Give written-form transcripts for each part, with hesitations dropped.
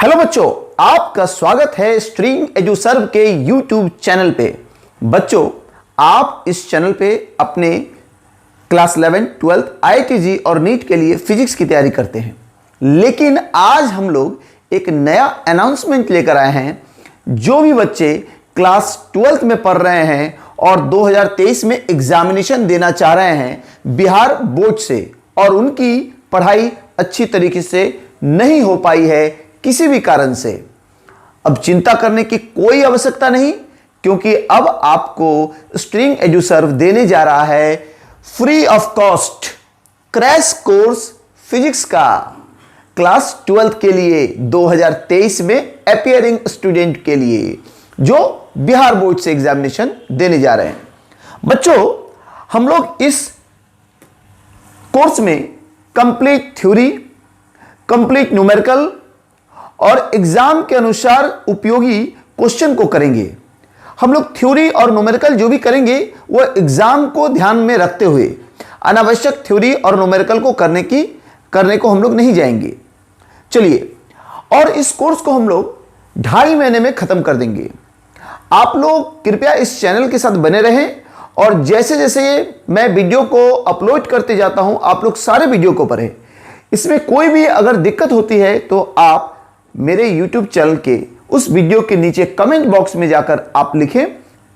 Hello बच्चों, आपका स्वागत है स्ट्रिंग एजुसर्व के यूट्यूब चैनल पे। बच्चों, आप इस चैनल पे अपने क्लास 11, 12, IIT और नीट के लिए फिजिक्स की तैयारी करते हैं। लेकिन आज हम लोग एक नया अनाउंसमेंट लेकर आए हैं। जो भी बच्चे क्लास 12 में पढ़ रहे हैं और 2023 में एग्जामिनेशन देना चाह रहे हैं बिहार बोर्ड से, और उनकी पढ़ाई अच्छी तरीके से नहीं हो पाई है किसी भी कारण से, अब चिंता करने की कोई आवश्यकता नहीं, क्योंकि अब आपको स्ट्रिंग एजुसर्व देने जा रहा है free of cost crash course physics का क्लास 12 के लिए 2023 में अपीयरिंग स्टूडेंट के लिए जो बिहार बोर्ड से एग्जामिनेशन देने जा रहे हैं। बच्चों, हम लोग इस कोर्स में कंप्लीट थ्योरी, कंप्लीट न्यूमेरिकल और एग्जाम के अनुसार उपयोगी क्वेश्चन को करेंगे। हम लोग थ्योरी और न्यूमेरिकल जो भी करेंगे वो एग्जाम को ध्यान में रखते हुए, अनावश्यक थ्योरी और न्यूमेरिकल को करने को हम लोग नहीं जाएंगे। चलिए, और इस कोर्स को हम लोग 2.5 महीने में खत्म कर देंगे। आप लोग कृपया इस चैनल के साथ बने रहें, और जैसे जैसे मैं वीडियो को अपलोड करते जाता हूं आप लोग सारे वीडियो को पढ़ें। इसमें कोई भी अगर दिक्कत होती है तो आप मेरे YouTube चैनल के उस वीडियो के नीचे कमेंट बॉक्स में जाकर आप लिखें।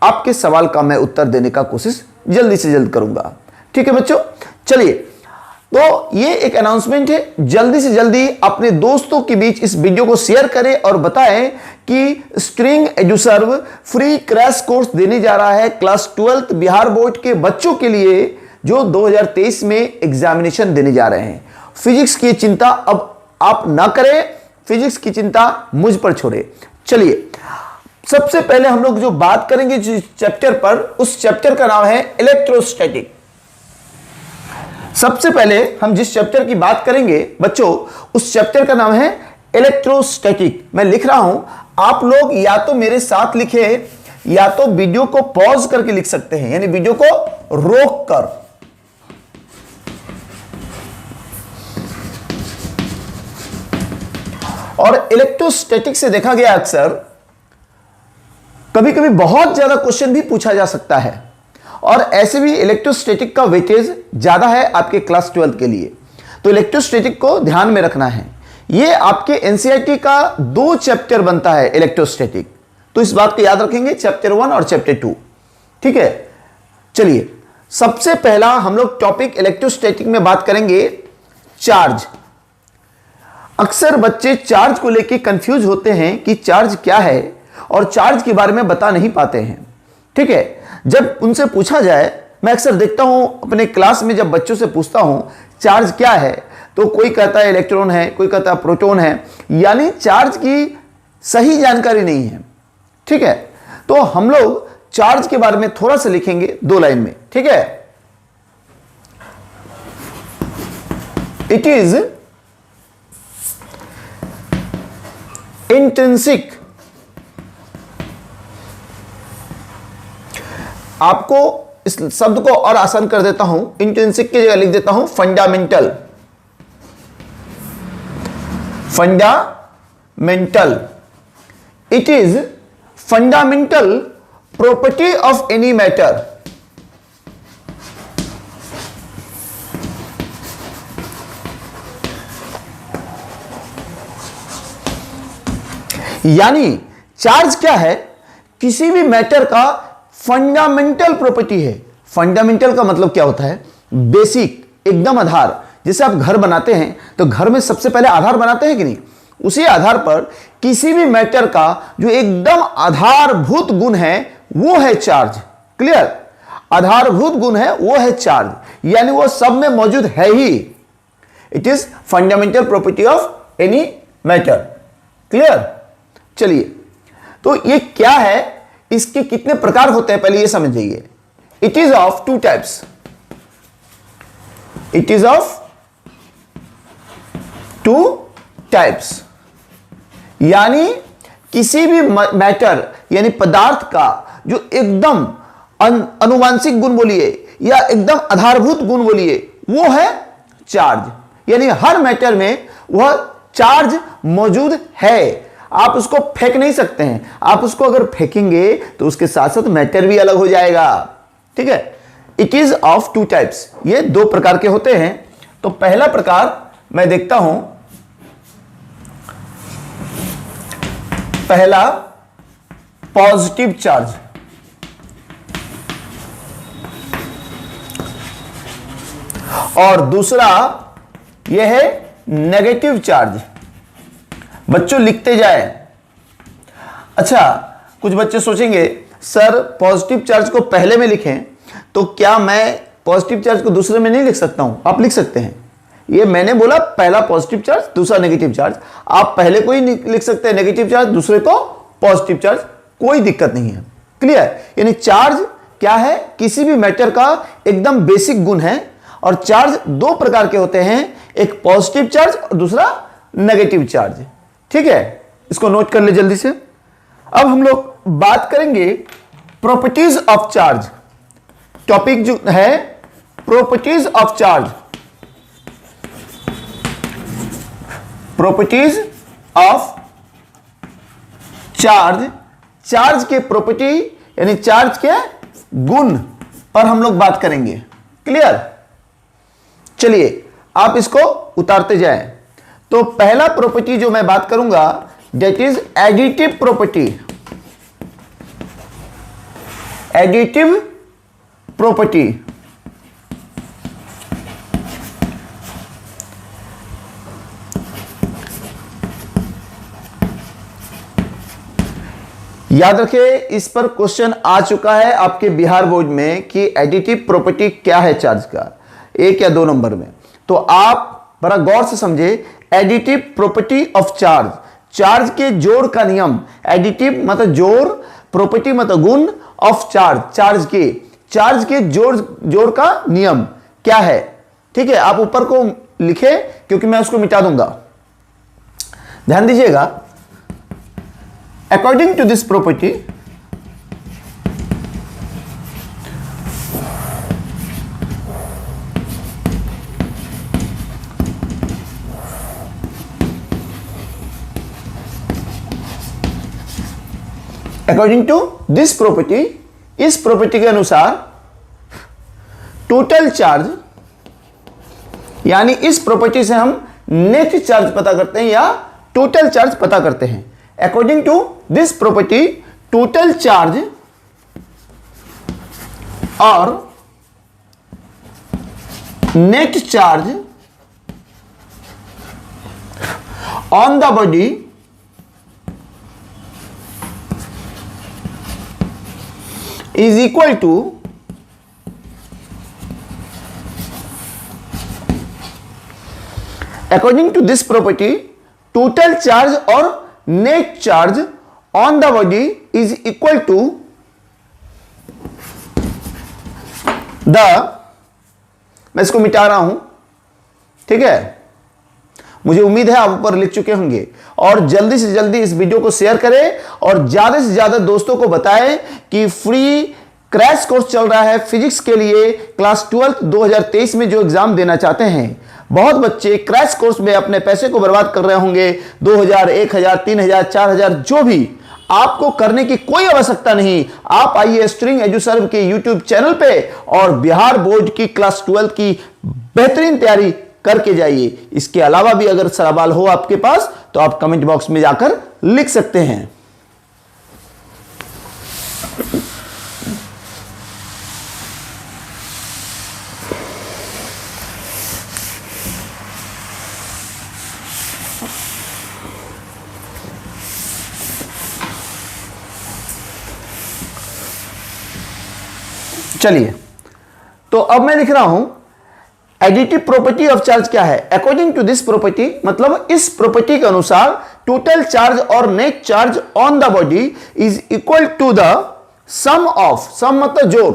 आपके सवाल का मैं उत्तर देने का कोशिश जल्दी से जल्द करूंगा। ठीक है बच्चों, चलिए, तो ये एक अनाउंसमेंट है। जल्दी से जल्दी अपने दोस्तों के बीच इस वीडियो को शेयर करें और बताएं कि स्ट्रिंग एजुसर्व फ्री क्रैश कोर्स देने जा रहा है क्लास 12 बिहार बोर्ड के बच्चों के लिए जो 2023 में एग्जामिनेशन देने जा रहे हैं। फिजिक्स की चिंता अब आप ना करें, फिजिक्स की चिंता मुझ पर छोड़े। चलिए, सबसे पहले हम लोग जो बात करेंगे जिस चैप्टर पर, उस चैप्टर का नाम है इलेक्ट्रोस्टैटिक। सबसे पहले हम जिस चैप्टर की बात करेंगे बच्चों, उस चैप्टर का नाम है इलेक्ट्रोस्टैटिक। मैं लिख रहा हूं, आप लोग या तो मेरे साथ लिखे या तो वीडियो को पॉज करके लिख सकते हैं, यानी वीडियो को रोक कर। और इलेक्ट्रोस्टैटिक से देखा गया अक्सर कभी कभी बहुत ज्यादा क्वेश्चन भी पूछा जा सकता है, और ऐसे भी इलेक्ट्रोस्टैटिक का वेटेज ज्यादा है आपके क्लास 12 के लिए। तो इलेक्ट्रोस्टैटिक को ध्यान में रखना है। ये आपके एनसीईआरटी का 2 चैप्टर बनता है इलेक्ट्रोस्टैटिक, तो इस बात को याद रखेंगे, चैप्टर 1 और चैप्टर 2। ठीक है, चलिए, सबसे पहला हम लोग टॉपिक इलेक्ट्रोस्टैटिक में बात करेंगे चार्ज। अक्सर बच्चे चार्ज को लेकर कंफ्यूज होते हैं कि चार्ज क्या है, और चार्ज के बारे में बता नहीं पाते हैं। ठीक है, जब उनसे पूछा जाए, मैं अक्सर देखता हूं अपने क्लास में जब बच्चों से पूछता हूं चार्ज क्या है, तो कोई कहता है इलेक्ट्रॉन है, कोई कहता है प्रोटॉन है, यानी चार्ज की सही जानकारी नहीं है। ठीक है, तो हम लोग चार्ज के बारे में थोड़ा सा लिखेंगे 2 लाइन में। ठीक है, इट इज इंट्रिंसिक, आपको इस शब्द को और आसान कर देता हूं, इंट्रिंसिक की जगह लिख देता हूं fundamental. Fundamental, it is fundamental property of any matter. यानी चार्ज क्या है? किसी भी मैटर का फंडामेंटल प्रॉपर्टी है। फंडामेंटल का मतलब क्या होता है? बेसिक, एकदम आधार। जैसे आप घर बनाते हैं तो घर में सबसे पहले आधार बनाते हैं कि नहीं? उसी आधार पर किसी भी मैटर का जो एकदम आधारभूत गुण है वो है चार्ज। क्लियर? आधारभूत गुण है वो है चार्ज, यानी वो सब में मौजूद है ही। It is fundamental property of any matter. Clear? चलिए, तो ये क्या है, इसके कितने प्रकार होते हैं पहले ये समझ जाइए। It is of 2 types. It is of 2 types, यानी किसी भी मैटर यानी पदार्थ का जो एकदम अनुवांशिक गुण बोलिए या एकदम आधारभूत गुण बोलिए वो है चार्ज। यानी हर मैटर में वह चार्ज मौजूद है, आप उसको फेंक नहीं सकते हैं। आप उसको अगर फेंकेंगे तो उसके साथ साथ मैटर भी अलग हो जाएगा, ठीक है। It is of two types, ये दो प्रकार के होते हैं। तो पहला प्रकार मैं देखता हूं, पहला पॉजिटिव चार्ज, और दूसरा यह है नेगेटिव चार्ज। बच्चों लिखते जाए। अच्छा, कुछ बच्चे सोचेंगे सर पॉजिटिव चार्ज को पहले में लिखें तो क्या मैं पॉजिटिव चार्ज को दूसरे में नहीं लिख सकता हूं? आप लिख सकते हैं। ये मैंने बोला पहला पॉजिटिव चार्ज, दूसरा नेगेटिव चार्ज। आप पहले को ही लिख सकते हैं नेगेटिव चार्ज, दूसरे को पॉजिटिव चार्ज, कोई दिक्कत नहीं है। क्लियर? यानी चार्ज क्या है? किसी भी मैटर का एकदम बेसिक गुण है। और चार्ज दो प्रकार के होते हैं, एक पॉजिटिव चार्ज और दूसरा नेगेटिव चार्ज। ठीक है, इसको नोट कर ले जल्दी से। अब हम लोग बात करेंगे प्रॉपर्टीज ऑफ चार्ज। टॉपिक जो है properties of charge, properties of charge. Charge के प्रॉपर्टी यानी चार्ज के गुण पर हम लोग बात करेंगे। क्लियर? चलिए आप इसको उतारते जाएं। तो पहला प्रॉपर्टी जो मैं बात करूंगा that is additive property. Additive property याद रखिए, इस पर क्वेश्चन आ चुका है आपके बिहार बोर्ड में कि एडिटिव प्रॉपर्टी क्या है चार्ज का, 1 या 2 नंबर में। तो आप बड़ा गौर से समझे, additive property of charge, charge के जोड़ का नियम। एडिटिव मतलब जोड़, प्रॉपर्टी मतलब गुण, ऑफ चार्ज चार्ज के जोड़ का नियम क्या है। ठीक है, आप ऊपर को लिखे क्योंकि मैं उसको मिटा दूंगा। ध्यान दीजिएगा, according to this property according to this property, इस प्रॉपर्टी के अनुसार टोटल चार्ज, यानी इस प्रॉपर्टी से हम नेट चार्ज पता करते हैं या टोटल चार्ज पता करते हैं। According to this property total charge और net charge on the body is equal to according to this property total charge or net charge on the body is equal to the, मैं इसको मिटा रहा हूं, ठीक है। मुझे उम्मीद है आप ऊपर लिख चुके होंगे। और जल्दी से जल्दी इस वीडियो को शेयर करें और ज्यादा से ज्यादा दोस्तों को बताएं कि फ्री क्रैश कोर्स चल रहा है फिजिक्स के लिए। क्लास 12 2023 में जो एग्जाम देना चाहते हैं, बहुत बच्चे क्रैश कोर्स में अपने पैसे को बर्बाद कर रहे होंगे। 2000, 1000, 3000, 4000 जो भी, आपको करने की कोई आवश्यकता नहीं। आप आइए स्ट्रिंग एजुसर्व के यूट्यूब चैनल पे और बिहार बोर्ड की क्लास 12 की बेहतरीन तैयारी करके जाइए। इसके अलावा भी अगर सवाल हो आपके पास तो आप कमेंट बॉक्स में जाकर लिख सकते हैं। चलिए, तो अब मैं लिख रहा हूं एडिटिव प्रॉपर्टी ऑफ चार्ज क्या है। अकॉर्डिंग टू दिस प्रॉपर्टी मतलब इस प्रॉपर्टी के अनुसार टोटल चार्ज और net charge on the body is equal to the sum of, sum मतलब जोड़,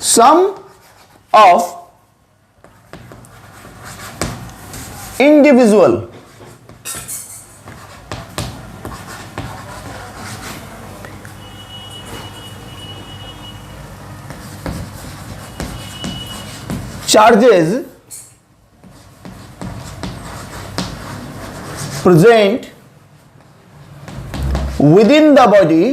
sum of individual charges present within the body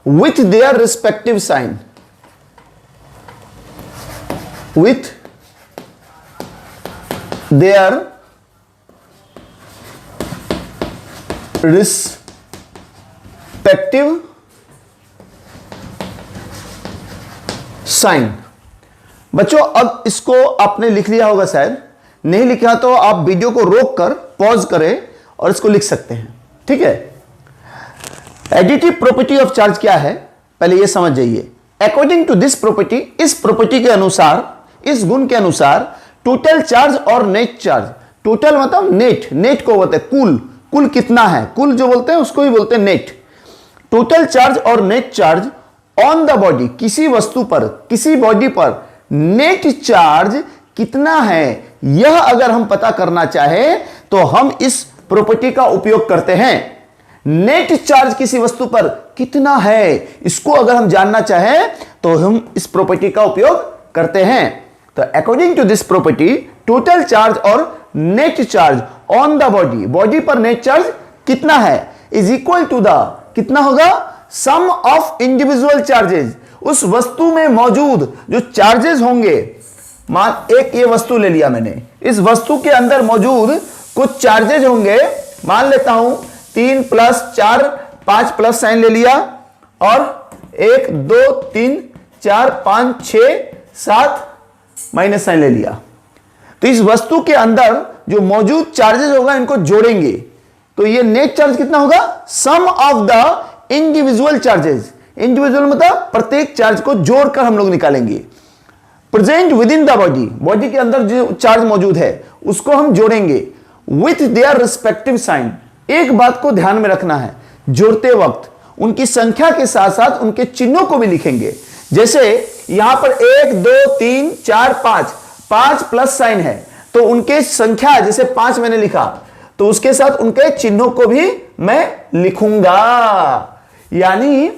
with their respective sign, with their respective sign. बच्चों अब इसको आपने लिख लिया होगा, शायद नहीं लिखा तो आप वीडियो को रोक कर पॉज करें और इसको लिख सकते हैं, ठीक है। एडिटिव प्रॉपर्टी ऑफ चार्ज क्या है, पहले यह समझ जाइए। अकॉर्डिंग टू दिस प्रॉपर्टी, इस प्रॉपर्टी के अनुसार, इस गुण के अनुसार, टोटल चार्ज और नेट चार्ज, टोटल मतलब नेट, नेट को बोलते हैं कुल, कुल कितना है, कुल जो बोलते हैं उसको ही बोलते हैं नेट। टोटल चार्ज और net charge on the body, किसी वस्तु पर, किसी बॉडी पर नेट चार्ज कितना है, यह अगर हम पता करना चाहें तो हम इस प्रॉपर्टी का उपयोग करते हैं। नेट चार्ज किसी वस्तु पर कितना है, इसको अगर हम जानना चाहें तो हम इस प्रॉपर्टी का उपयोग करते हैं। तो according to this property, total charge और net charge on the body, body पर नेट चार्ज कितना है, इज इक्वल टू द, कितना होगा, सम ऑफ इंडिविजुअल चार्जेस, उस वस्तु में मौजूद जो चार्जेस होंगे। मान एक ये वस्तु ले लिया मैंने, इस वस्तु के अंदर मौजूद कुछ चार्जेस होंगे, मान लेता हूं 3 प्लस 4 5 प्लस साइन ले लिया, और 1 2 3 4 5 6 7 माइनस साइन ले लिया। तो इस वस्तु के अंदर जो मौजूद चार्जेस होगा इनको जोड़ेंगे तो ये नेट चार्ज कितना होगा, sum of the individual charges, individual मतलब प्रत्येक चार्ज को जोड़कर हम लोग निकालेंगे। Present within the body, body के अंदर जो चार्ज मौजूद है उसको हम जोड़ेंगे विथ देयर रिस्पेक्टिव साइन। एक बात को ध्यान में रखना है, जोड़ते वक्त उनकी संख्या के साथ साथ उनके चिन्हों को भी लिखेंगे। जैसे यहां पर 1 2 3 4 5, 5 प्लस साइन है तो उनके संख्या, जैसे 5 मैंने लिखा तो उसके साथ उनके चिन्हों को भी मैं लिखूंगा। यानी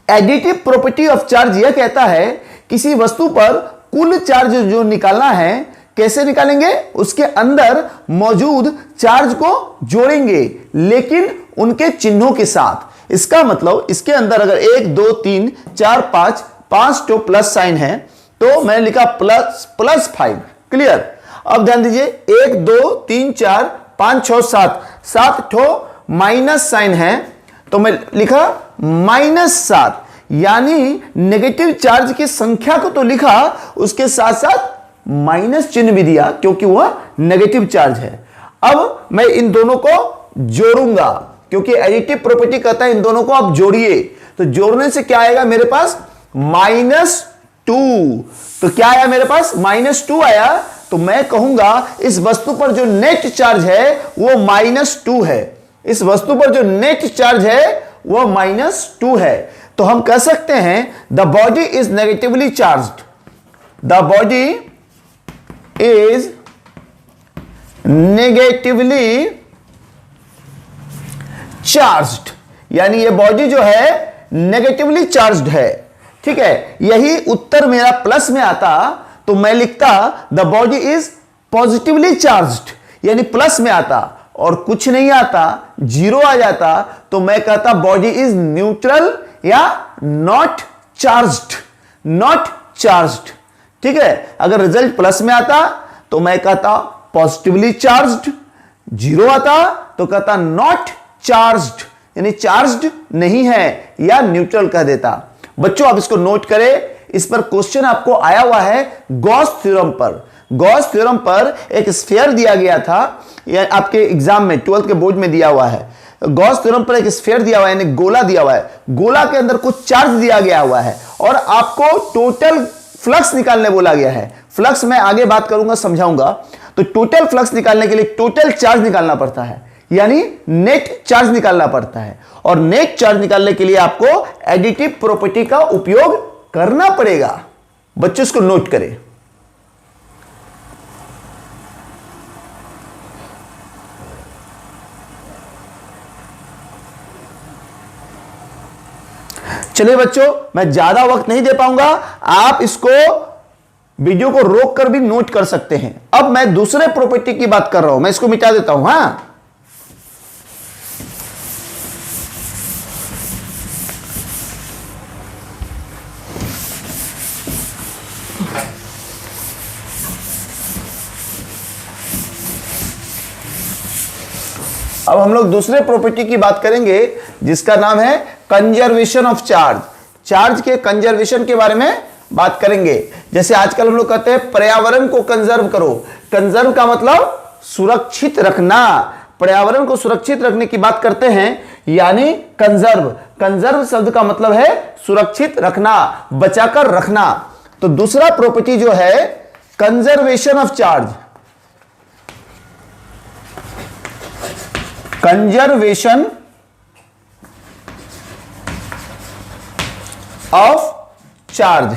एडिटिव प्रॉपर्टी ऑफ चार्ज यह कहता है किसी वस्तु पर कुल चार्ज जो निकालना है, कैसे निकालेंगे, उसके अंदर मौजूद चार्ज को जोड़ेंगे लेकिन उनके चिन्हों के साथ। इसका मतलब इसके अंदर अगर 1 2 3 4 5 5 तो प्लस साइन है तो मैं लिखा +5, क्लियर। अब ध्यान दीजिए 1 2 3 4 5 6 7, 7 ठो माइनस साइन है तो मैं लिखा -7, यानी नेगेटिव चार्ज की संख्या को तो लिखा, उसके साथ साथ माइनस चिन्ह भी दिया क्योंकि वह नेगेटिव चार्ज है। अब मैं इन दोनों को जोड़ूंगा क्योंकि एडिटिव प्रॉपर्टी कहता है इन दोनों को आप जोड़िए, तो जोड़ने से क्या आएगा मेरे पास, -2। तो क्या आया मेरे पास, -2 आया। तो मैं कहूंगा इस वस्तु पर जो नेट चार्ज है वो -2 है, इस वस्तु पर जो नेट चार्ज है वो -2 है। तो हम कह सकते हैं the body is negatively charged, the body is negatively charged, यानी ये बॉडी जो है नेगेटिवली चार्ज्ड है, ठीक है। यही उत्तर मेरा प्लस में आता तो मैं लिखता the body is positively charged, यानी प्लस में आता, और कुछ नहीं आता, 0 आ जाता तो मैं कहता बॉडी इज न्यूट्रल या नॉट चार्ज्ड, नॉट चार्ज्ड, ठीक है। अगर रिजल्ट प्लस में आता तो मैं कहता पॉजिटिवली चार्ज्ड, 0 आता तो कहता नॉट चार्ज्ड, यानी चार्ज्ड नहीं है, या न्यूट्रल कह देता। बच्चों आप इसको नोट करें, इस पर क्वेश्चन आपको आया हुआ है गॉस थ्योरम पर। गॉस थ्योरम पर एक स्फीयर दिया गया था, या आपके एग्जाम में 12th के बोर्ड में दिया हुआ है। गॉस थ्योरम पर एक स्फीयर दिया हुआ है, यानी गोला दिया हुआ है, गोला के अंदर कुछ चार्ज दिया गया हुआ है और आपको टोटल फ्लक्स निकालने बोला गया है। फ्लक्स मैं आगे बात करूंगा, समझाऊंगा। तो टोटल फ्लक्स निकालने के लिए टोटल चार्ज निकालना पड़ता है, यानी नेट चार्ज निकालना पड़ता है, और नेट चार्ज निकालने के लिए आपको एडिटिव प्रॉपर्टी का उपयोग करना पड़ेगा। बच्चों इसको नोट करें। चलिए बच्चों, मैं ज्यादा वक्त नहीं दे पाऊंगा, आप इसको वीडियो को रोक कर भी नोट कर सकते हैं। अब मैं दूसरे प्रॉपर्टी की बात कर रहा हूं, मैं इसको मिटा देता हूं। हां, अब हम लोग दूसरे प्रॉपर्टी की बात करेंगे जिसका नाम है कंजर्वेशन ऑफ चार्ज। चार्ज के कंजर्वेशन के बारे में बात करेंगे। जैसे आजकल हम लोग कहते हैं पर्यावरण को कंजर्व करो। कंजर्व का मतलब सुरक्षित रखना, पर्यावरण को सुरक्षित रखने की बात करते हैं, यानी कंजर्व। कंजर्व शब्द का मतलब है सुरक्षित रखना, बचाकर रखना। तो दूसरा प्रॉपर्टी जो है conservation of charge, conservation of charge,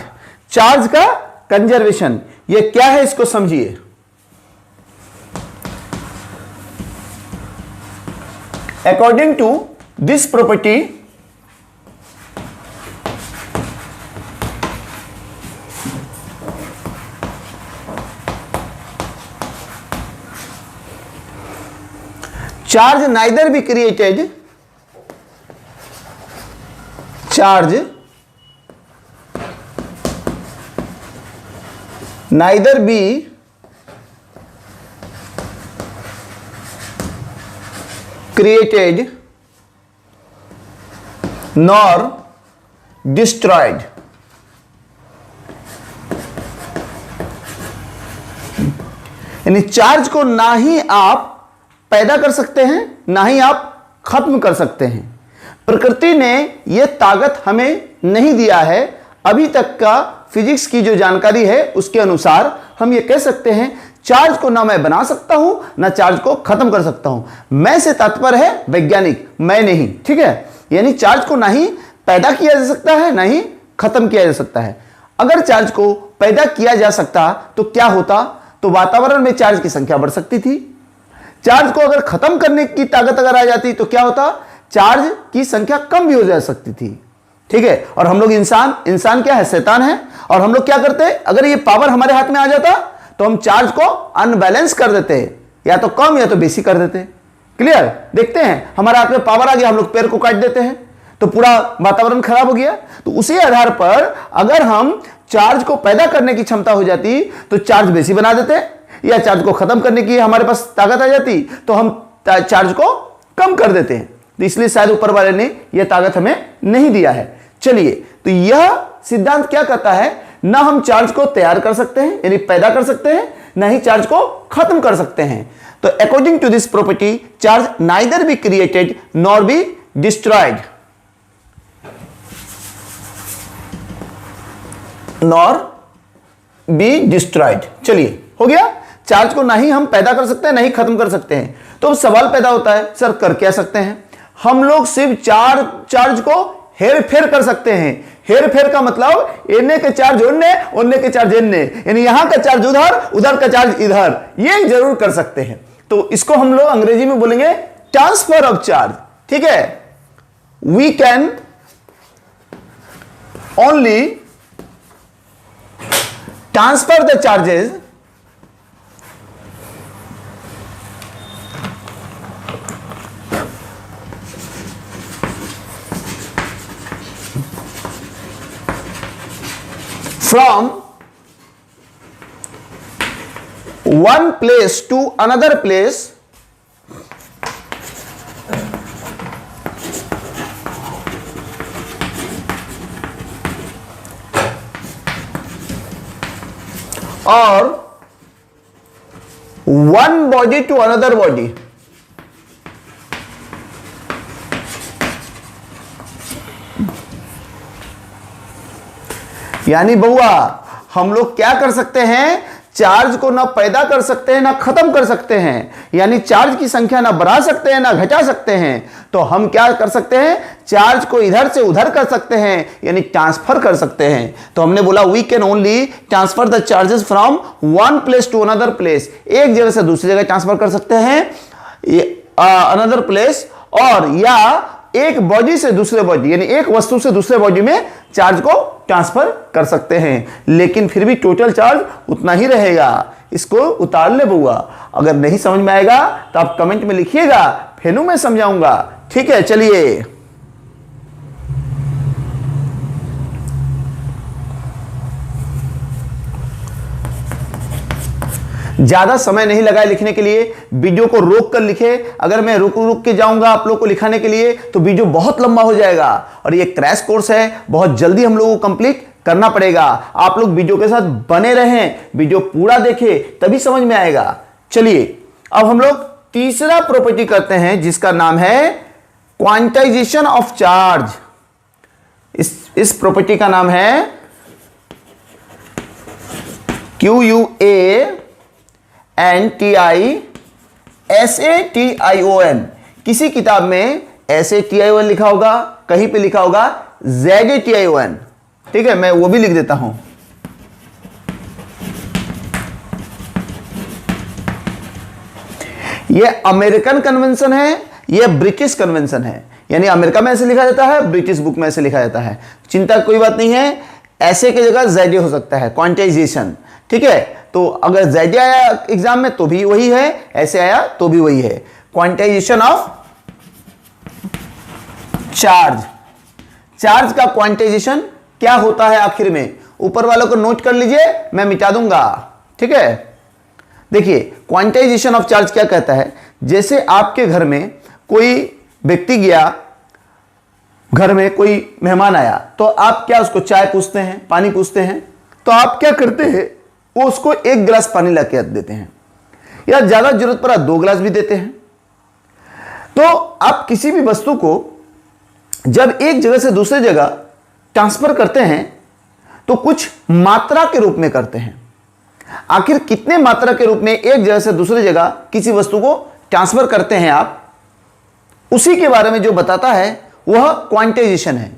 charge का कंजर्वेशन, यह क्या है इसको समझिए। According to this property, charge neither be created, charge neither be created nor destroyed। यानी चार्ज को ना ही आप पैदा कर सकते हैं, ना ही आप खत्म कर सकते हैं। प्रकृति ने यह ताकत हमें नहीं दिया है। अभी तक का फिजिक्स की जो जानकारी है उसके अनुसार हम ये कह सकते हैं चार्ज को ना मैं बना सकता हूं, ना चार्ज को खत्म कर सकता हूं। मैं से तात्पर्य है वैज्ञानिक, मैं नहीं, ठीक है। यानी चार्ज को ना ही पैदा किया जा सकता है, ना ही खत्म किया जा सकता है। अगर चार्ज को पैदा किया जा सकता तो क्या होता? तो वातावरण में चार्ज की संख्या बढ़ सकती थी। चार्ज को अगर खत्म करने की ताकत अगर आ जाती तो क्या होता? चार्ज की संख्या कम भी हो जा सकती थी, ठीक है। और हम लोग इंसान क्या है? शैतान है। और हम लोग क्या करते हैं? अगर ये पावर हमारे हाथ में आ जाता तो हम चार्ज को अनबैलेंस कर देते, या तो कम या तो बेसी कर देते। क्लियर? देखते हैं हमारे हाथ में पावर आ गया, हम लोग पेड़ को काट देते हैं तो पूरा वातावरण खराब हो गया। तो उसी आधार पर अगर हम चार्ज को पैदा करने की क्षमता हो जाती तो चार्ज बेसी बना देते, या चार्ज को खत्म करने की हमारे पास ताकत आ जाती तो हम चार्ज को कम कर देते हैं। तो इसलिए शायद ऊपर वाले ने यह ताकत हमें नहीं दिया है। चलिए, तो यह सिद्धांत क्या कहता है? ना हम चार्ज को तैयार कर सकते हैं यानी पैदा कर सकते हैं, ना ही चार्ज को खत्म कर सकते हैं। तो according to this property, charge neither be created nor be destroyed, nor be destroyed. चलिए, हो गया। चार्ज को ना ही हम पैदा कर सकते हैं, ना ही खत्म कर सकते हैं। तो अब सवाल पैदा होता है, सर कर क्या सकते हैं? हम लोग सिर्फ चार्ज को हेर फेर कर सकते हैं। हेर फेर का मतलब इन्ने के चार्ज उन्ने, उन्ने के चार्ज इन्ने, यानी यहां का चार्ज उधर, उधर का चार्ज इधर, ये जरूर कर सकते हैं। तो इसको हम लोग अंग्रेजी में बोलेंगे ट्रांसफर ऑफ चार्ज, ठीक है। We can only transfer the charges from one place to another place or one body to another body। यानी बउआ हम लोग क्या कर सकते हैं? चार्ज को ना पैदा कर सकते हैं, ना खत्म कर सकते हैं। यानी चार्ज की संख्या ना बढ़ा सकते हैं, ना घटा सकते हैं। तो हम क्या कर सकते हैं? चार्ज को इधर से उधर कर सकते हैं, यानी ट्रांसफर कर सकते हैं। तो हमने बोला we can only transfer the charges from one place to another place. एक जगह से दूसरी जगह ट्रांसफर कर सकते हैं, अनदर प्लेस, और या एक बॉडी से दूसरे बॉडी यानी एक वस्तु से दूसरे बॉडी में चार्ज को ट्रांसफर कर सकते हैं, लेकिन फिर भी टोटल चार्ज उतना ही रहेगा। इसको उतार ले बुआ। अगर नहीं समझ में आएगा तो आप कमेंट में लिखिएगा, फिर मैं समझाऊंगा। ठीक है, चलिए। ज्यादा समय नहीं लगाए लिखने के लिए, वीडियो को रोक कर लिखे। अगर मैं रुक रुक के जाऊंगा आप लोग को लिखाने के लिए तो वीडियो बहुत लंबा हो जाएगा, और ये क्रैश कोर्स है, बहुत जल्दी हम लोगों को कंप्लीट करना पड़ेगा। आप लोग वीडियो के साथ बने रहें, वीडियो पूरा देखें, तभी समझ में आएगा। चलिए, अब हम लोग तीसरा प्रॉपर्टी करते हैं जिसका नाम है क्वांटाइजेशन ऑफ चार्ज। इस प्रॉपर्टी का नाम है QUANTISATION। किसी किताब में SATION लिखा होगा, कहीं पे लिखा होगा ZATION। ठीक है, मैं वो भी लिख देता हूं। ये अमेरिकन कन्वेंशन है, ये ब्रिटिश कन्वेंशन है। यानी अमेरिका में ऐसे लिखा जाता है, ब्रिटिश बुक में ऐसे लिखा जाता है। चिंता कोई बात नहीं है, ऐसे की जगह ZA हो सकता है, क्वांटाइजेशन। ठीक है, तो अगर ZA आया एग्जाम में तो भी वही है, ऐसे आया तो भी वही है। Quantization of charge. चार्ज का क्वांटाइजेशन क्या होता है आखिर में, ऊपर वालों को नोट कर लीजिए, मैं मिटा दूंगा। ठीक है, देखिए क्वांटाइजेशन ऑफ चार्ज क्या कहता है। जैसे आपके घर में कोई व्यक्ति गया, घर में कोई मेहमान आया, तो आप क्या उसको चाय पूछते हैं, पानी पूछते हैं, तो आप क्या करते हैं, वो उसको 1 गिलास पानी ला के देते हैं, या ज्यादा जरूरत पड़ा 2 गिलास भी देते हैं। तो आप किसी भी वस्तु को जब एक जगह से दूसरी जगह ट्रांसफर करते हैं तो कुछ मात्रा के रूप में करते हैं। आखिर कितने मात्रा के रूप में एक जगह से दूसरी जगह किसी वस्तु को ट्रांसफर करते हैं आप, उसी के बारे में जो बताता है वह क्वांटाइजेशन है।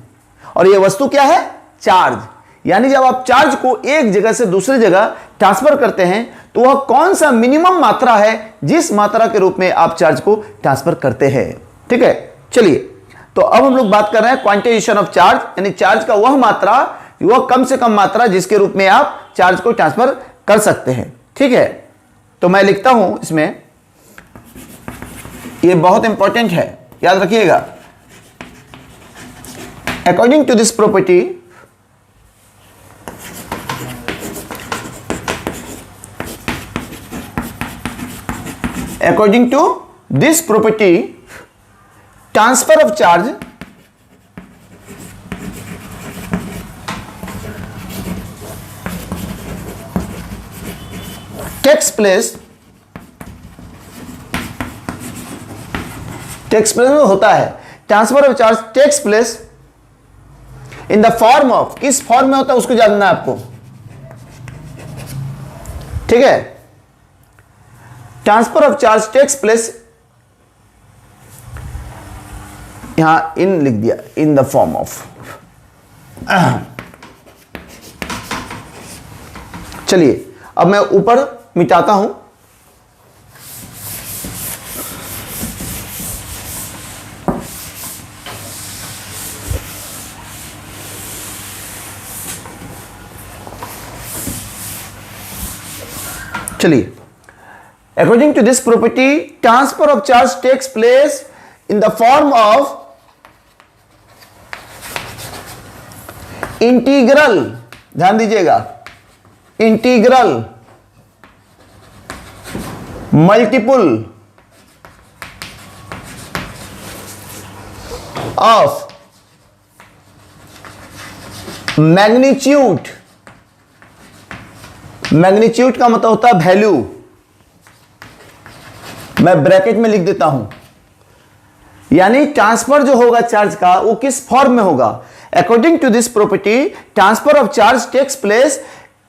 और यह वस्तु क्या है, चार्ज। यानी जब आप चार्ज को एक जगह से दूसरी जगह ट्रांसफर करते हैं तो वह कौन सा मिनिमम मात्रा है जिस मात्रा के रूप में आप चार्ज को ट्रांसफर करते हैं। ठीक है, चलिए, तो अब हम लोग बात कर रहे हैं क्वांटाइजेशन ऑफ चार्ज, यानी चार्ज का वह मात्रा, वह कम से कम मात्रा जिसके रूप में आप चार्ज को ट्रांसफर कर सकते हैं। ठीक है, तो मैं लिखता हूं इसमें, यह बहुत इंपॉर्टेंट है, याद रखिएगा। According to this property, according to this property, transfer of charge takes place में होता है। Transfer of charge takes place in the form of, किस फॉर्म में होता है उसको जानना है आपको। ठीक है, transfer of charge takes place, यहां इन लिख दिया, इन द फॉर्म ऑफ। चलिए, अब मैं ऊपर मिटाता हूं। चलिए, according to this property, transfer of charge takes place in the form of integral, ध्यान दीजिएगा, integral multiple of magnitude. Magnitude का मतलब होता है वैल्यू, मैं ब्रैकेट में लिख देता हूं। यानी ट्रांसफर जो होगा चार्ज का वो किस फॉर्म में होगा। According to this property, transfer of charge takes place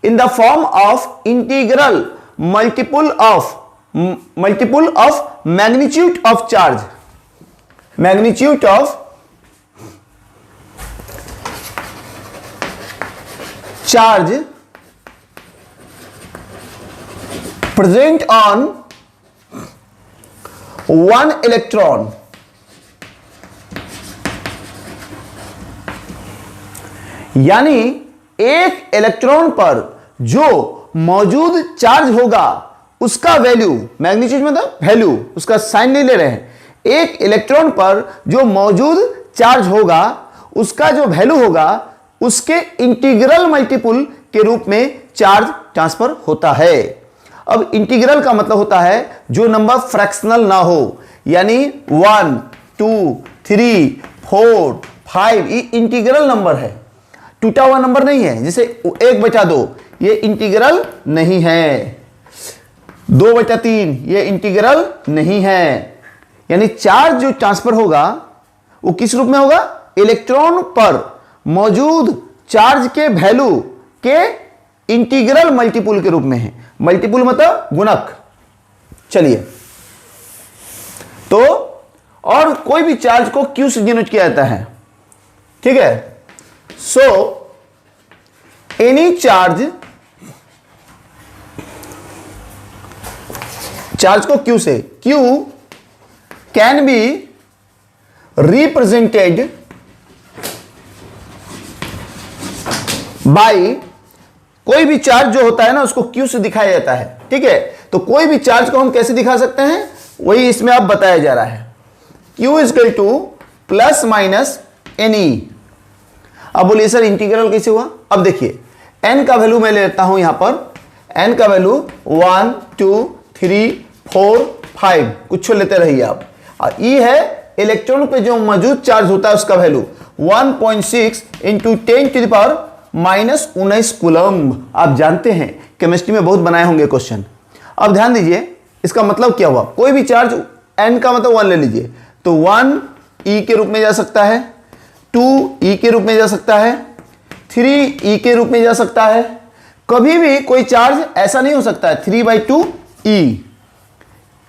in the form of integral multiple of magnitude of charge. Magnitude of charge present on one electron यानी एक इलेक्ट्रॉन पर जो मौजूद चार्ज होगा उसका वैल्यू, मैग्नीट्यूड मतलब वैल्यू, उसका sign नहीं ले रहे हैं, एक इलेक्ट्रॉन पर जो मौजूद चार्ज होगा उसका जो वैल्यू होगा उसके इंटीग्रल मल्टीपुल के रूप में चार्ज ट्रांसफर होता है। अब इंटीग्रल का मतलब होता है जो नंबर फ्रैक्शनल ना हो, यानी 1 2 3 4 5 ये इंटीग्रल नंबर है, टूटा हुआ नंबर नहीं है। जैसे 1/2 ये इंटीग्रल नहीं है, 2/3 ये इंटीग्रल नहीं है। यानी चार्ज जो ट्रांसफर होगा वो किस रूप में होगा, इलेक्ट्रॉन पर मौजूद चार्ज के वैल्यू के इंटीग्रल मल्टीपुल के रूप में है। मल्टीपुल मतलब गुणक। चलिए, तो और कोई भी चार्ज को क्यू से डिनोट किया जाता है, ठीक है। सो एनी चार्ज को क्यू से, Q can be represented by, कोई भी चार्ज जो होता है ना उसको क्यू से दिखाया जाता है, ठीक है। तो कोई भी चार्ज को हम कैसे दिखा सकते हैं वही इसमें अब बताया जा रहा है। Q equal to plus minus N E. अब बोलिए सर इंटीग्रल कैसे हुआ। अब देखिए n का वैल्यू मैं ले लेता हूं यहां पर, n का वैल्यू 1 2 3 4 5 कुछ लेते रहिए आप। और E है इलेक्ट्रॉन पे जो मौजूद चार्ज होता है उसका वैल्यू 1.6 इंटू 10⁻⁻⁹ कूलम्ब। आप जानते हैं केमिस्ट्री में बहुत बनाए होंगे क्वेश्चन। अब ध्यान दीजिए इसका मतलब क्या हुआ, कोई भी चार्ज n का मतलब 1 ले लीजिए तो 1 E के रूप में जा सकता है, 2 E के रूप में जा सकता है, 3 E के रूप में जा सकता है। कभी भी कोई चार्ज ऐसा नहीं हो सकता है 3/2 E,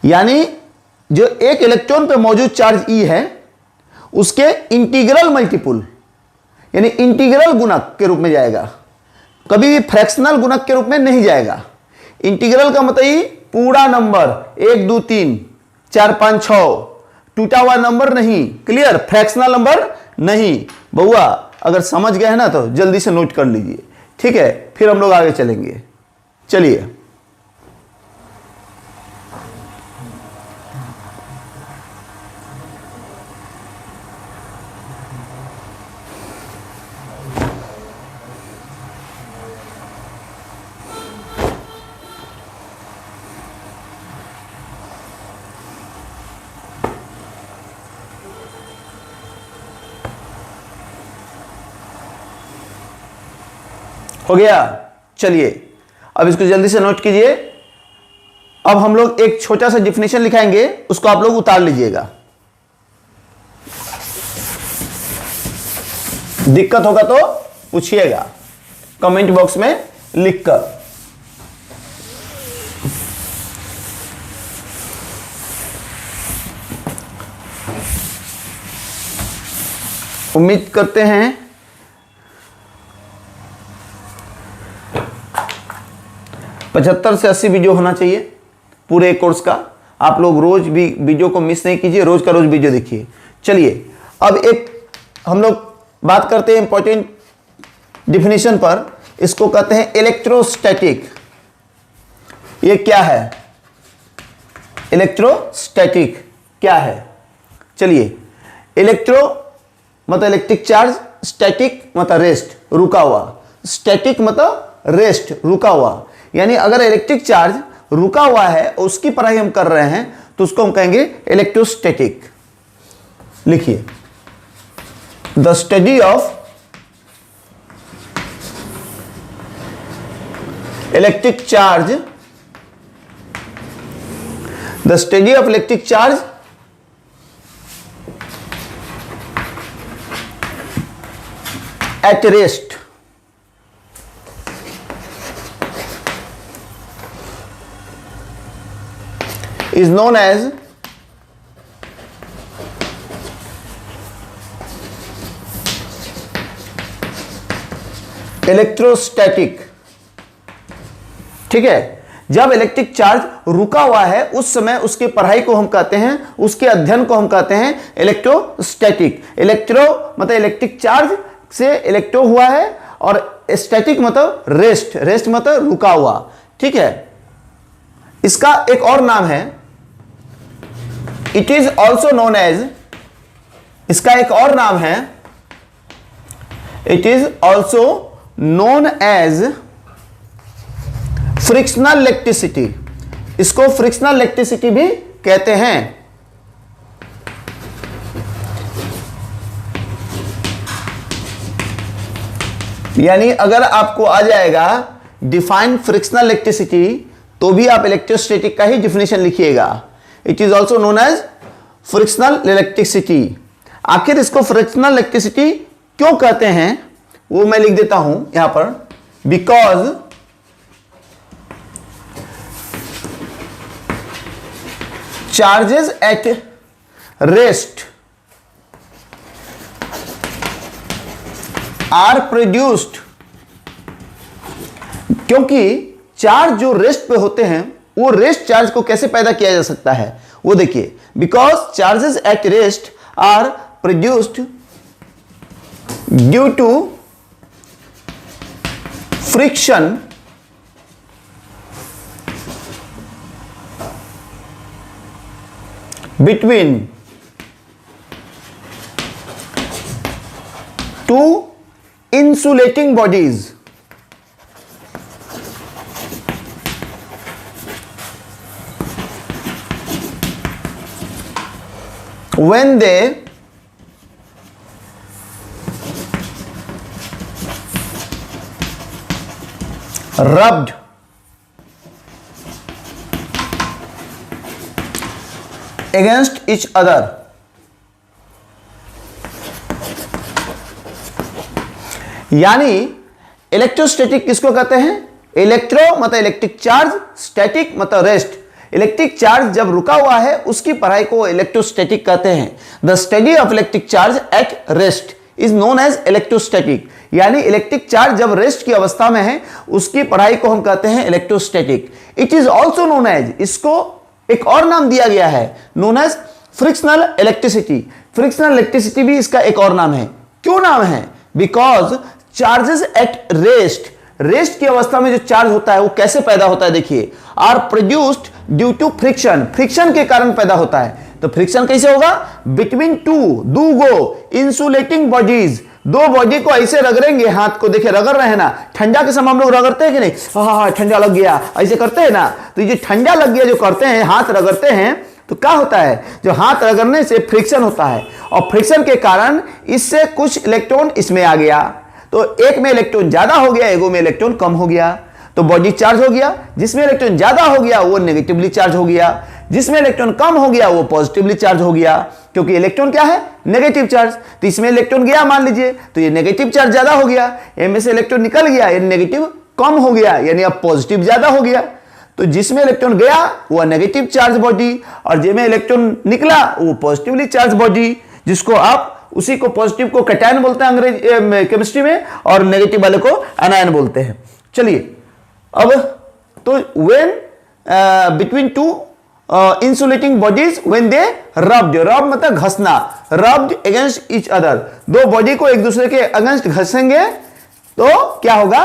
यानी जो एक इलेक्ट्रॉन पे मौजूद चार्ज E है उसके इंटीग्रल मल्टीपुल यानी इंटीग्रल गुणक के रूप में जाएगा, कभी भी फ्रैक्शनल गुणक के रूप में नहीं जाएगा। इंटीग्रल का मतलब ही पूरा नंबर 1 2 3 4 5 6 टूटा हुआ नंबर नहीं, क्लियर, फ्रैक्शनल नंबर नहीं। बउआ अगर समझ गए हैं ना तो जल्दी से नोट कर लीजिए, ठीक है, फिर हम लोग आगे चलेंगे। चलिए हो गया। चलिए अब इसको जल्दी से नोट कीजिए। अब हम लोग एक छोटा सा डिफिनेशन लिखाएंगे, उसको आप लोग उतार लीजिएगा। दिक्कत होगा तो पूछिएगा कमेंट बॉक्स में लिखकर। उम्मीद करते हैं 75 से 80 वीडियो होना चाहिए पूरे कोर्स का। आप लोग रोज भी वीडियो को मिस नहीं कीजिए, रोज का रोज वीडियो देखिए। चलिए अब एक हम लोग बात करते हैं इंपॉर्टेंट डिफिनेशन पर, इसको कहते हैं इलेक्ट्रोस्टैटिक। ये क्या है, इलेक्ट्रोस्टैटिक क्या है। चलिए, इलेक्ट्रो मतलब इलेक्ट्रिक चार्ज, स्टैटिक मतलब रेस्ट, रुका हुआ, स्टैटिक मतलब रेस्ट, रुका हुआ। यानी अगर इलेक्ट्रिक चार्ज रुका हुआ है और उसकी पढ़ाई हम कर रहे हैं तो उसको हम कहेंगे इलेक्ट्रोस्टैटिक। लिखिए, the study of electric charge, the study of electric charge at rest is known as electrostatic. ठीक है, जब इलेक्ट्रिक चार्ज रुका हुआ है उस समय उसकी पढ़ाई को हम कहते हैं, उसके अध्ययन को हम कहते हैं इलेक्ट्रोस्टैटिक। इलेक्ट्रो मतलब इलेक्ट्रिक चार्ज, से इलेक्ट्रो हुआ है, और स्टैटिक मतलब रेस्ट, रेस्ट मतलब रुका हुआ, ठीक है। इसका एक और नाम है, it is also known as, इसका एक और नाम है, it is also known as frictional electricity. इसको फ्रिक्शनल इलेक्ट्रिसिटी भी कहते हैं। यानी अगर आपको आ जाएगा डिफाइन फ्रिक्शनल इलेक्ट्रिसिटी, तो भी आप इलेक्ट्रोस्टैटिक का ही डिफिनेशन लिखिएगा। It is also known as frictional electricity. आखिर इसको फ्रिक्शनल इलेक्ट्रिसिटी क्यों कहते हैं वो मैं लिख देता हूं यहां पर। Because charges at rest are produced, क्योंकि चार्ज जो रेस्ट पे होते हैं वो रेस्ट चार्ज को कैसे पैदा किया जा सकता है वो देखिए। Because charges at rest are produced due to friction between two insulating bodies. When they rubbed against each other, यानी इलेक्ट्रोस्टैटिक किसको कहते हैं? इलेक्ट्रो मतलब इलेक्ट्रिक चार्ज, स्टैटिक मतलब रेस्ट। इलेक्ट्रिक चार्ज जब रुका हुआ है उसकी पढ़ाई को इलेक्ट्रोस्टैटिक कहते हैं। The study of electric charge at rest is known as electrostatic. यानी इलेक्ट्रिक चार्ज जब रेस्ट की अवस्था में है उसकी पढ़ाई को हम कहते हैं electrostatic. It is also known as, इसको एक और नाम दिया गया है, known as frictional electricity. Frictional electricity भी इसका एक और नाम है। क्यों नाम है? Because charges at rest, rest की अवस्था में जो चार्ज होता है वो कैसे पैदा होता है देखिए, are produced due to friction, friction के कारण पैदा होता है। तो फ्रिक्शन कैसे होगा? बिटवीन टू, दूगो इंसुलेटिंग बॉडीज, दो बॉडी को ऐसे रगड़ेंगे, हाथ को देखिए रगड़ रहे हैं ना, ठंडा के समय हम लोग रगड़ते हैं कि नहीं, हाँ ठंडा लग गया ऐसे करते हैं ना। तो ये ठंडा लग गया जो करते हैं, हाथ रगड़ते हैं, तो क्या होता है, जो हाथ रगड़ने से फ्रिक्शन होता है, और फ्रिक्शन के कारण इससे कुछ इलेक्ट्रॉन इसमें आ गया, तो एक में इलेक्ट्रॉन ज्यादा हो गया, एगो में इलेक्ट्रॉन कम हो गया, तो बॉडी चार्ज हो गया। जिसमें इलेक्ट्रॉन ज्यादा हो गया वो नेगेटिवली चार्ज हो गया, जिसमें इलेक्ट्रॉन कम हो गया वो पॉजिटिवली चार्ज हो गया, क्योंकि इलेक्ट्रॉन क्या है? Negative charge. तो इसमें इलेक्ट्रॉन गया मान लीजिए, तो ये नेगेटिव चार्ज ज्यादा हो गया, इनमें से इलेक्ट्रॉन निकल गया, ये नेगेटिव कम हो गया, यानी अब पॉजिटिव ज्यादा हो गया। तो जिसमें इलेक्ट्रॉन गया वो नेगेटिव चार्ज बॉडी, और जिसमें इलेक्ट्रॉन निकला वो पॉजिटिवली चार्ज बॉडी, जिसको आप उसी को पॉजिटिव को कैटायन बोलते हैं अंग्रेजी केमिस्ट्री में, और नेगेटिव वाले को एनायन बोलते हैं। चलिए अब तो when between two insulating bodies when they rubbed, रब मतलब घसना, रब्ड अगेंस्ट ईच अदर, दो बॉडी को एक दूसरे के अगेंस्ट घसेंगे तो क्या होगा?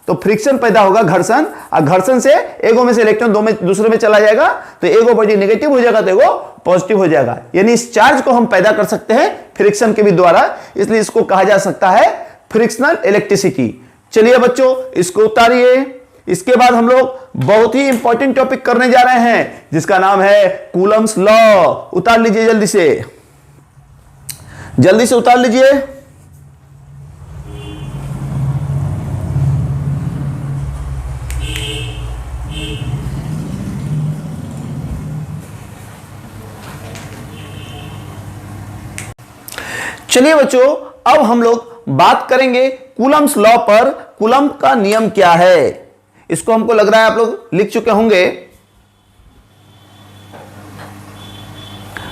तो फ्रिक्शन पैदा होगा, घर्षण, और घर्षण से एगो में से इलेक्ट्रॉन दो में दूसरे में चला जाएगा, तो एगो बॉडी नेगेटिव हो जाएगा तो एगो पॉजिटिव हो जाएगा। यानी इस चार्ज को हम पैदा कर सकते हैं फ्रिक्शन के भी द्वारा, इसलिए इसको कहा जा सकता है फ्रिक्शनल इलेक्ट्रिसिटी। चलिए बच्चों इसको उतारिए। इसके बाद हम लोग बहुत ही इंपॉर्टेंट टॉपिक करने जा रहे हैं जिसका नाम है कूलम्स लॉ। उतार लीजिए जल्दी से, जल्दी से उतार लीजिए। चलिए बच्चों अब हम लोग बात करेंगे कूलम्स लॉ पर। कूलम का नियम क्या है, इसको हमको लग रहा है आप लोग लिख चुके होंगे,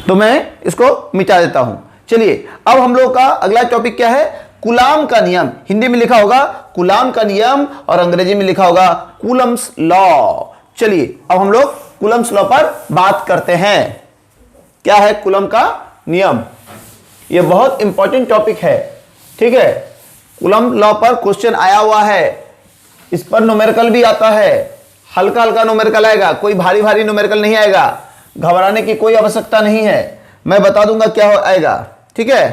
तो मैं इसको मिटा देता हूं। चलिए अब हम लोग का अगला टॉपिक क्या है? कूलम का नियम। हिंदी में लिखा होगा कूलम का नियम और अंग्रेजी में लिखा होगा कूलम्स लॉ। चलिए अब हम लोग कूलम्स लॉ पर बात करते हैं। क्या है कूलम का नियम? यह बहुत इंपॉर्टेंट टॉपिक है, ठीक है। कूलम्ब लॉ पर क्वेश्चन आया हुआ है, इस पर न्यूमेरिकल भी आता है, हल्का हल्का न्यूमेरिकल आएगा, कोई भारी भारी न्यूमेरिकल नहीं आएगा, घबराने की कोई आवश्यकता नहीं है, मैं बता दूंगा क्या आएगा, ठीक है।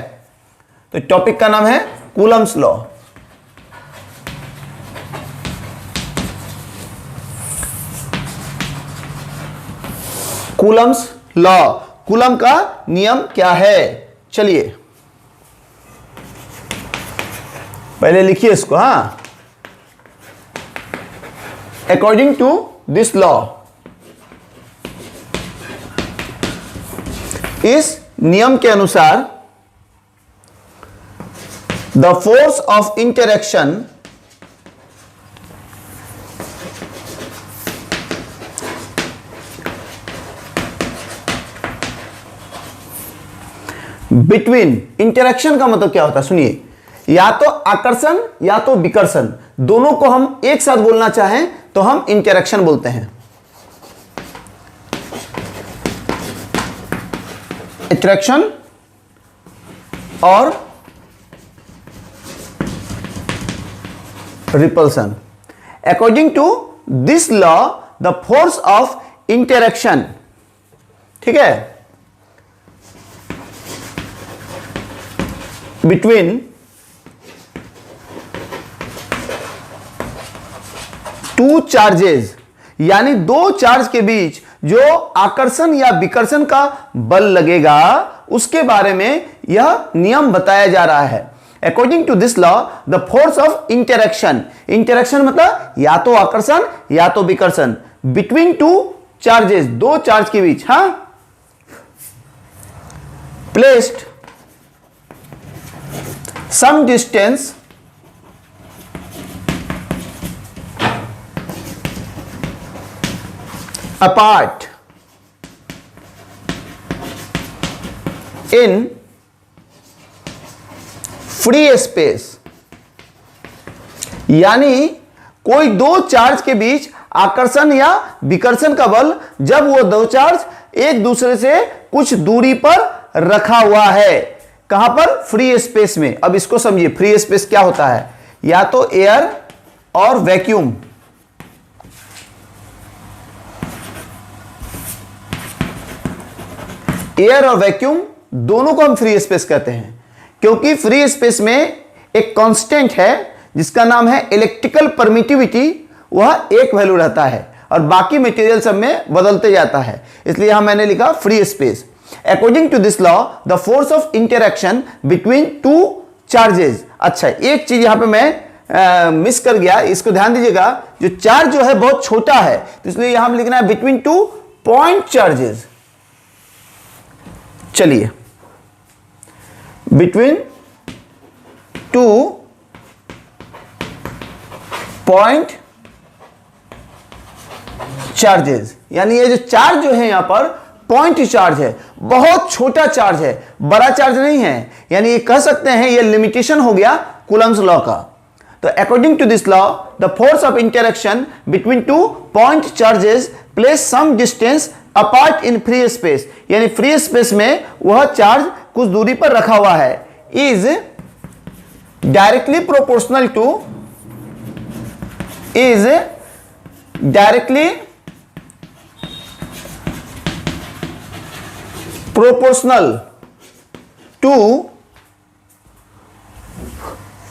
तो टॉपिक का नाम है Coulomb's law. Coulomb's law, coulomb का नियम क्या है, चलिए पहले लिखिए इसको। हाँ, अकॉर्डिंग टू दिस लॉ, इस नियम के अनुसार the force of interaction between, interaction का मतलब क्या होता है सुनिए, या तो आकर्षण या तो विकर्षण, दोनों को हम एक साथ बोलना चाहें तो हम इंटरेक्शन बोलते हैं। अट्रैक्शन और repulsion. According to this law the force of interaction, ठीक है, बिटवीन टू चार्जेस, यानी दो चार्ज के बीच जो आकर्षण या विकर्षण का बल लगेगा उसके बारे में यह नियम बताया जा रहा है। According to this law the force of interaction, interaction मतलब या तो आकर्षण या तो विकर्षण, बिटवीन टू चार्जेस, दो चार्ज के बीच, हां, placed some distance apart in free space, यानी कोई दो चार्ज के बीच आकर्षण या विकर्षण का बल जब वो दो चार्ज एक दूसरे से कुछ दूरी पर रखा हुआ है, कहां पर, फ्री स्पेस में। अब इसको समझिए, फ्री स्पेस क्या होता है, या तो एयर और वैक्यूम, एयर और वैक्यूम दोनों को हम फ्री स्पेस कहते हैं, क्योंकि फ्री स्पेस में एक कांस्टेंट है जिसका नाम है इलेक्ट्रिकल परमिटिविटी, वह एक वैल्यू रहता है और बाकी मटेरियल सब में बदलते जाता है, इसलिए यहां मैंने लिखा free space. According to this law, the force of interaction between two charges, अच्छा एक चीज यहां पे मैं मिस कर गया, इसको ध्यान दीजिएगा, जो चार्ज जो है बहुत छोटा है तो इसलिए यहां हम लिखना है बिटवीन टू पॉइंट चार्जेस। चलिए, बिटवीन टू पॉइंट चार्जेस, यानी ये जो चार्ज जो है यहां पर पॉइंट चार्ज है, बहुत छोटा चार्ज है, बड़ा चार्ज नहीं है, यानी ये कह सकते हैं ये लिमिटेशन हो गया कूलम्ब्स लॉ का। तो according to this law the force of interaction between two point charges place some distance apart in free space, यानी फ्री स्पेस में वह चार्ज कुछ दूरी पर रखा हुआ है, is directly proportional to, is directly proportional to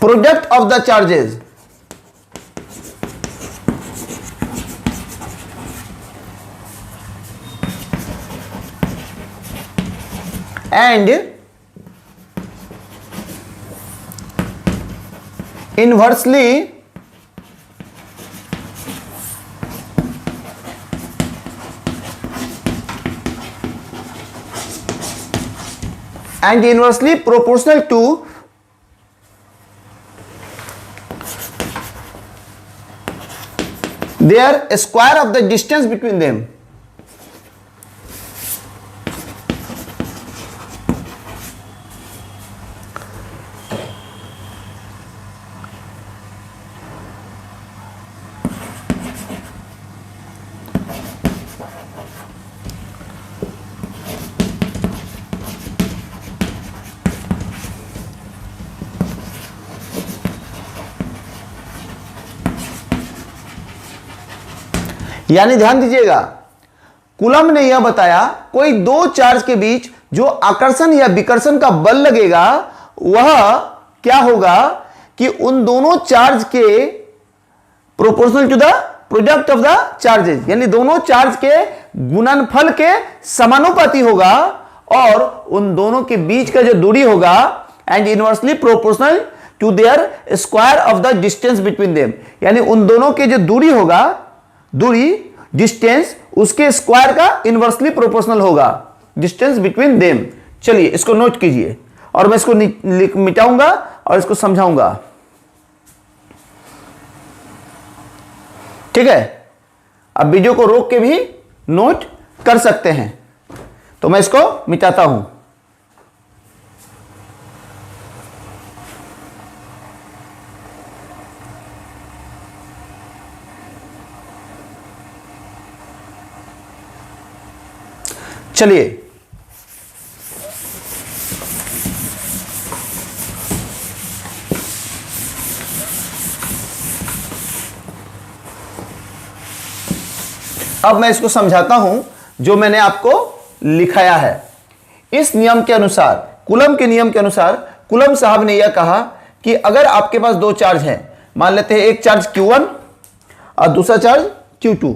product of the charges, and inversely proportional to their square of the distance between them। यानी ध्यान दीजिएगा, कूलम्ब ने यह बताया कोई दो चार्ज के बीच जो आकर्षण या विकर्षण का बल लगेगा वह क्या होगा कि उन दोनों चार्ज के proportional to the product of the charges, यानी दोनों चार्ज के गुणनफल के समानुपाती होगा और उन दोनों के बीच का जो दूरी होगा and inversely proportional to their square of the distance between them, यानी उन दोनों के जो दूरी होगा, दूरी डिस्टेंस उसके स्क्वायर का इनवर्सली प्रोपोर्शनल होगा डिस्टेंस बिटवीन देम। चलिए इसको नोट कीजिए और मैं इसको मिटाऊंगा और इसको समझाऊंगा, ठीक है। अब वीडियो को रोक के भी नोट कर सकते हैं, तो मैं इसको मिटाता हूं। चलिए अब मैं इसको समझाता हूं जो मैंने आपको लिखाया है। इस नियम के अनुसार, कूलम्ब के नियम के अनुसार, कूलम्ब साहब ने यह कहा कि अगर आपके पास दो चार्ज हैं, मान लेते हैं एक चार्ज Q1 और दूसरा चार्ज Q2,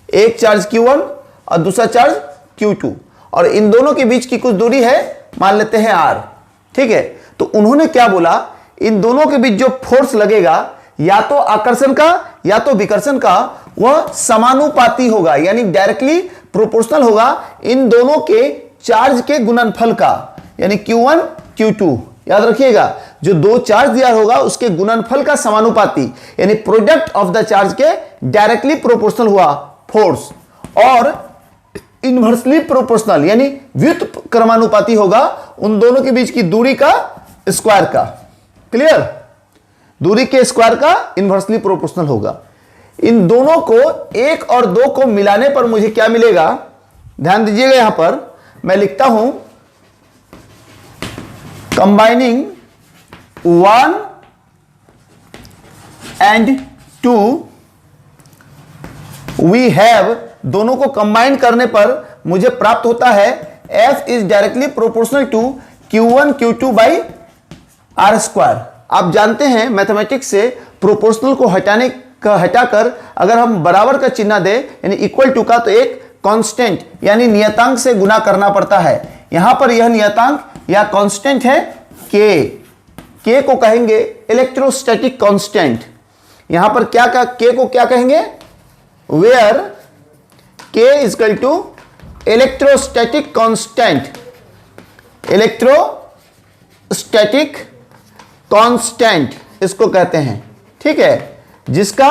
एक चार्ज Q1 और दूसरा चार्ज Q2, और इन दोनों के बीच की कुछ दूरी है, मान लेते हैं R, ठीक है। तो उन्होंने क्या बोला, इन दोनों के बीच जो फोर्स लगेगा या तो आकर्षण का या तो विकर्षण का, वह समानुपाती होगा, यानी डायरेक्टली प्रोपोर्शनल होगा इन दोनों के चार्ज के गुणनफल का, यानी Q1 Q2, याद रखिएगा जो दो चार्ज दिया होगा उसके गुणनफल का समानुपाती, यानी प्रोडक्ट ऑफ द चार्ज के डायरेक्टली प्रोपोर्शनल हुआ फोर्स, और इनवर्सली प्रोपोर्शनल यानी व्युत्क्रमानुपाती होगा उन दोनों के बीच की दूरी का स्क्वायर का। क्लियर? दूरी के स्क्वायर का इनवर्सली प्रोपोर्शनल होगा। इन दोनों को, एक और दो को मिलाने पर मुझे क्या मिलेगा, ध्यान दीजिएगा, यहां पर मैं लिखता हूं कंबाइनिंग 1 and 2 वी हैव, दोनों को कंबाइन करने पर मुझे प्राप्त होता है F is directly proportional to Q1 Q2 by R square. आप जानते हैं मैथमेटिक्स से प्रोपोर्शनल को हटाकर अगर हम बराबर का चिन्ह दें यानी इक्वल टू का, तो एक कांस्टेंट यानी नियतांक से गुना करना पड़ता है। यहां पर यह नियतांक या कांस्टेंट है K को कहेंगे इलेक्ट्रोस्टैटिक कांस्टेंट। यहां पर क्या K को क्या कहेंगे, where K is equal to electrostatic constant, electrostatic constant इसको कहते हैं, ठीक है, जिसका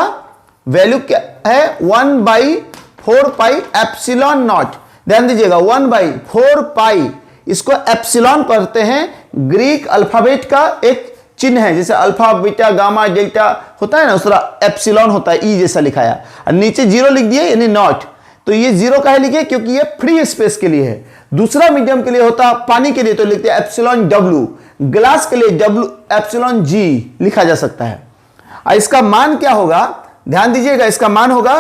वैल्यू क्या है 1/4 पाई एप्सिलॉन नॉट। ध्यान दीजिएगा 1/4 पाई, इसको एप्सिलॉन पढ़ते हैं, ग्रीक अल्फाबेट का एक चिन्ह है, जैसे अल्फा बीटा गामा डेल्टा होता है ना, उस तरह एप्सिलॉन होता है, ई जैसा लिखाया, और नीचे जीरो लिख दिए यानी नॉट। तो ये जीरो काहे लिखे, क्योंकि ये फ्री स्पेस के लिए है। दूसरा मीडियम के लिए होता पानी के लिए तो लिखते हैं एप्सिलॉन डब्ल्यू, ग्लास के लिए डब्ल्यू एप्सिलॉन जी लिखा जा सकता है। इसका मान क्या होगा, ध्यान दीजिएगा, इसका मान होगा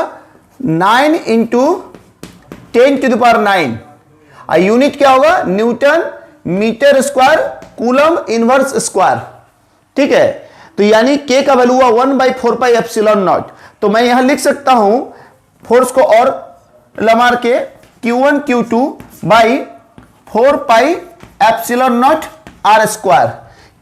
9 × 10⁹। यूनिट क्या होगा, newton metre square coulomb inverse square, ठीक है। तो यानी K का वैल्यू हुआ 1/4 पाई एप्सिलॉन नॉट। तो मैं यहां लिख सकता हूं फोर्स को और लमार के Q1 Q2 by 4 pi epsilon nought R square.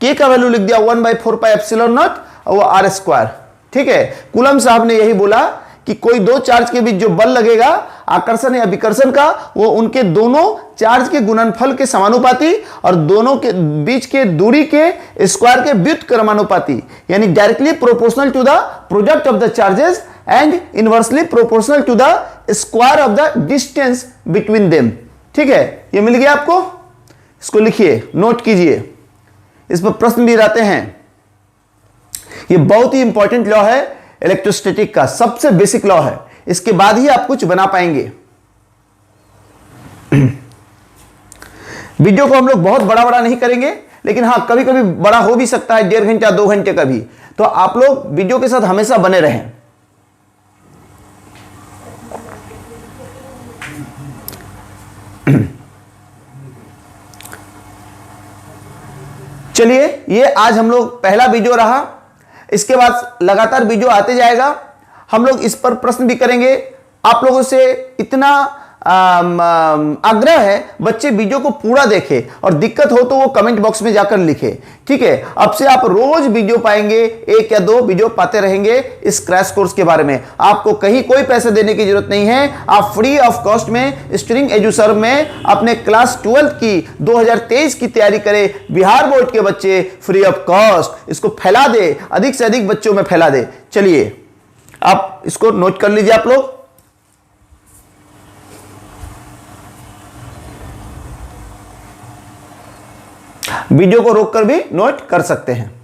K का वैल्यू लिख दिया 1/4 पाई एप्सिलॉन नॉट और वो आर स्क्वायर, ठीक है। कूलम्ब साहब ने यही बोला कि कोई दो चार्ज के बीच जो बल लगेगा आकर्षण या विकर्षण का, वो उनके दोनों चार्ज के गुणनफल के समानुपाती और दोनों के बीच के दूरी के स्क्वायर के व्युत्क्रमानुपाती, यानी directly proportional to the product of the charges and inversely proportional to the square of the distance between them, ठीक है। ये मिल गया आपको, इसको लिखिए, नोट कीजिए, इस पर प्रश्न भी आते हैं। ये बहुत ही इंपॉर्टेंट लॉ है इलेक्ट्रोस्टैटिक का, सबसे बेसिक लॉ है, इसके बाद ही आप कुछ बना पाएंगे। वीडियो को हम लोग बहुत बड़ा नहीं करेंगे, लेकिन हां कभी कभी बड़ा हो भी सकता है, 1.5 घंटा 2 घंटे का भी। तो आप लोग वीडियो के साथ हमेशा बने रहें। चलिए, ये आज हम लोग पहला वीडियो रहा। इसके बाद लगातार वीडियो आते जाएगा। हम लोग इस पर प्रश्न भी करेंगे। आप लोगों से इतना आग्रह है, बच्चे वीडियो को पूरा देखें और दिक्कत हो तो वो कमेंट बॉक्स में जाकर लिखें। ठीक है, अब से आप रोज वीडियो पाएंगे, 1 या 2 वीडियो पाते रहेंगे इस क्रैश कोर्स के बारे में। आपको कहीं कोई पैसे देने की जरूरत नहीं है। आप फ्री ऑफ कॉस्ट में स्ट्रिंग एजुसर्व में अपने क्लास 12 की 2023 की तैयारी करें। बिहार बोर्ड के बच्चे फ्री ऑफ कॉस्ट इसको फैला दे, अधिक से अधिक बच्चों में फैला दे। चलिए, आप इसको नोट कर लीजिए। आप लोग वीडियो को रोककर भी नोट कर सकते हैं।